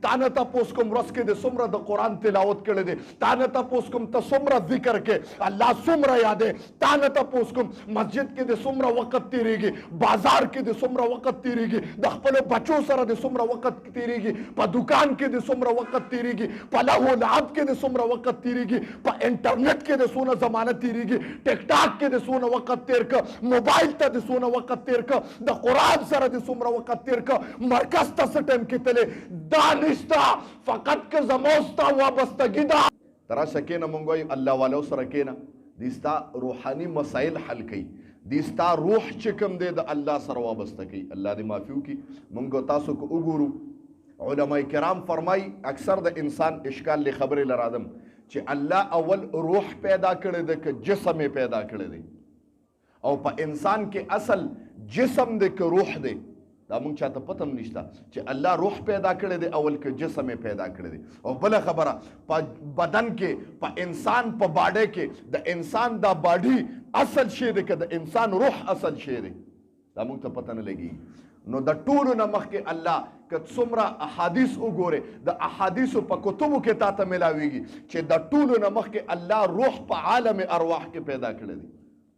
تانه تاسو کوم ورځ کې د څومره د قران تلاوت کړی دی تانه تاسو کوم ته څومره ذکر کې الله څومره یادې تانه تاسو کوم مسجد کې د څومره وخت تیریږي بازار کې د څومره وخت تیریږي د خپل بچو سره د څومره وخت تیریږي په دکان کې د څومره وخت تیریږي په لهو لعب کې د څومره وخت تیریږي په انټرنیټ کې د څونه زمانه تیریږي ټیک ټاک کې د څونه وخت تیر ک موبایل ته د څونه وخت تیر ک د قران سره د څومره وخت تیر ک مرکز ته سټم کې تله دانشتا فقط که زموستا وابستگی دا ترا شکینا مونږ الله والو سره کینا دیستا روحانی مسائل حل کړي دیستا روح چې کوم دی د الله سره وابسته کوي الله دې معافي وکړي مونږ تاسو کو وګورو علماء کرام فرمای اکثر د انسان اشکال له خبرې لرادم چې الله اول روح پیدا کړی دی که جسم پیدا کړی دی او په انسان کې اصل جسم دی که روح دی دا مونږ چاته پته هم نشته چې الله روح پیدا کړی دی اول که جسم پیدا کړی دی او بله خبره په بدن کې په انسان په باډی کې د انسان دا باډي اصل شی دی که د انسان روح اصل شی دی دا مونږ ته پته نه لګي نو د ټولو نه مخکې الله که څومره احادیث وګورې د احادیثو په کتبو کې تا ته میلاویږي چې د ټولو نه مخکې الله روح په عالم ارواح کې پیدا کړی دی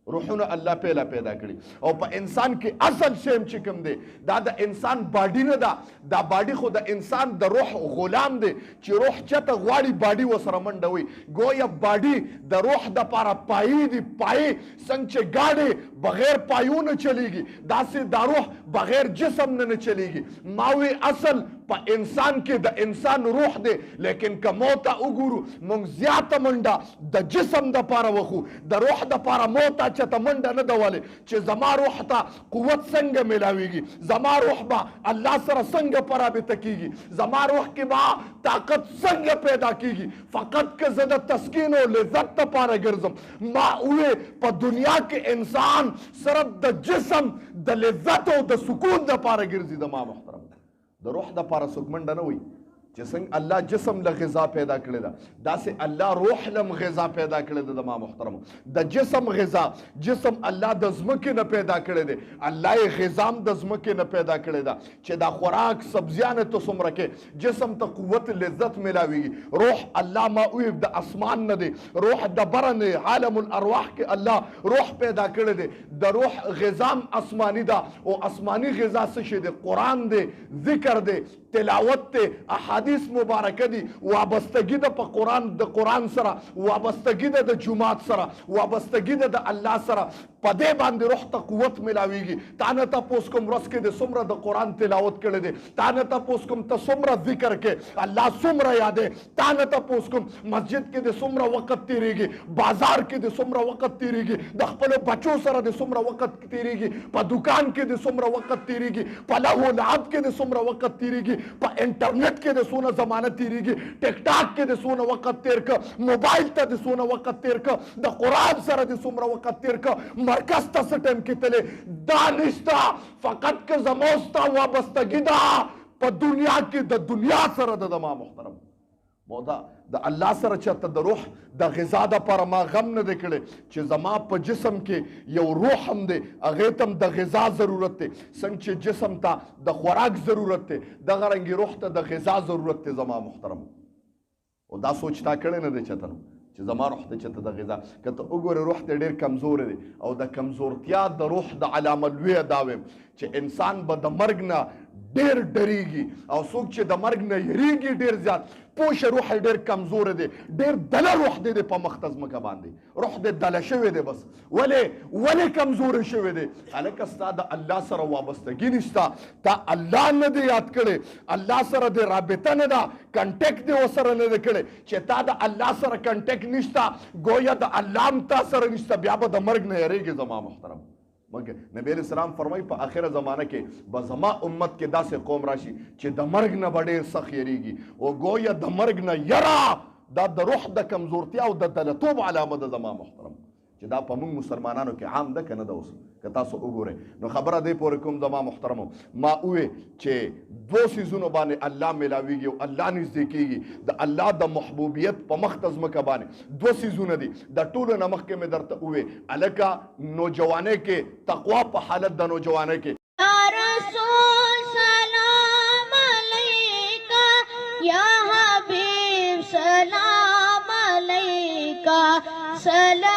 روحونه الله پیدا کړي او په انسان کې اصل شیم چې کوم دی دا د انسان باډي نه ده دا باډي خو د انسان د روح غلام دی چې روح چته غواړي باډي وسره منډه وي گویا باډي د روح د پاره پای دی پای څنګه چې گاډي بغیر پایونه چلیږي داسې دا روح بغیر جسم نه چلیږي ماوي اصل په انسان کې د انسان روح دی لیکن که موته وګورو مونږ زیاته منډه د جسم د پاره وخو د روح د پاره موته چته منډه نه دولې چې زما روح ته قوت څنګه ملاویږي زما روح به الله سره څنګه په رابطه کیږي زما روح کې به طاقت څنګه پیدا کیږي فقط که زه د تسکین او لذت دپاره ګرځم ما ووې په دنیا کې انسان صرف د جسم د لذت او د سکون دپاره ګرځي د ما محترم د روح دپاره څوک منډه نه وي چې څنګه الله جسم له غذا پیدا کړی ده داسې الله روح لم غذا پیدا کړی ده د ما محترمو د جسم غذا جسم الله د ځمکې نه پیدا کړی دی الله یې غذا هم د ځمکې نه پیدا کړی ده چې دا خوراک سبزیانې ته څومره کې جسم ته قوت لذت میلاویږي روح الله ما ویل د اسمان نه دی روح د بره نه عالم الارواح کې الله روح پیدا کړی دی د روح غذا هم آسماني ده او آسماني غذا څه شی دی قرآن دی ذکر دی تلاوت دی احادیث مبارکه دي وابستگی ده په قرآن د قرآن سره وابستگی ده د جماعت سره وابستگی ده د الله سره په دې باندې روح ته قوت ملاویږي تا نه تاسو کوم ورځ کې د څومره د قرآن تلاوت کړی دی تا نه تاسو کوم ته څومره ذکر کې الله څومره یادې تا نه تاسو کوم مسجد کې د څومره وخت تیریږي بازار کې د څومره وخت تیریږي د خپل بچو سره د څومره وخت تیریږي په دکان کې د څومره وخت تیریږي په لهو لعب کې د څومره وخت تیریږي په انټرنیټ کې د څونه زمانه تیریږي ټیک ټاک کې د څونه وخت تیر ک موبایل ته د څونه وخت تیر ک د قران سره د څومره وخت تیر ک مرکز ته سټم کې تله دانشتا فقط که زموستا وابستگی دا په دنیا کې د دنیا سره د ما محترم مودا د الله سره چته د روح د غذا د پر ما غم نه دکړي چې زما په جسم کې یو روح هم دی هغه تم د غذا ضرورت دی څنګه چې جسم ته د خوراک ضرورت دی د غرنګي روح ته د غذا ضرورت دی زما محترم او دا سوچ تا کړی نه دی چته چې زما روح ته چته د غذا کته وګوره روح ته ډیر کمزور دی او د کمزورتیا د روح د علامه لوی داوي چې انسان به د مرګ نه ډیر ډریږي او څوک چې د مرګ نه یریږي ډیر زیات پوه روح ډیر کمزور دی ډیر دله روح دی په مختص مکه باندې روح دی دله شوی دی بس ولې کمزور شوی دی هلکه ستا د الله سره وابستګي نشته تا الله نه دی یاد کړی الله سره دی رابطه نه ده کنټیکټ دی ورسره نه دی کړی چې تا د الله سره کنټیکټ نشته گویا د الله هم تا سره نشته بیا به د مرګ نه یریږي زما محترم مګر نبی علیہ السلام فرمای په اخره زمانه کې به زما امت کې داسې قوم راشي چې د مرګ نه به ډېر سخت یریږي او گویا د مرګ نه یرا دا د روح د کمزورتیا او د دلتوب علامه ده زما محترم چې دا په موږ مسلمانانو کې عام ده که نه ده اوس که تاسو وګورئ نو خبره دې پورې کوم زما محترمو ما ووې چې دوه څیزونو باندې الله میلاویږي او الله نږدې کېږي د الله د محبوبیت په مخ ته ځمکه باندې دوه څیزونه دي د ټولو نه مخکې مې درته ووې هلکه نوجوانۍ کې تقوا په حالت د نوجوانۍ کې या हबीब सलाम अलैका सलाम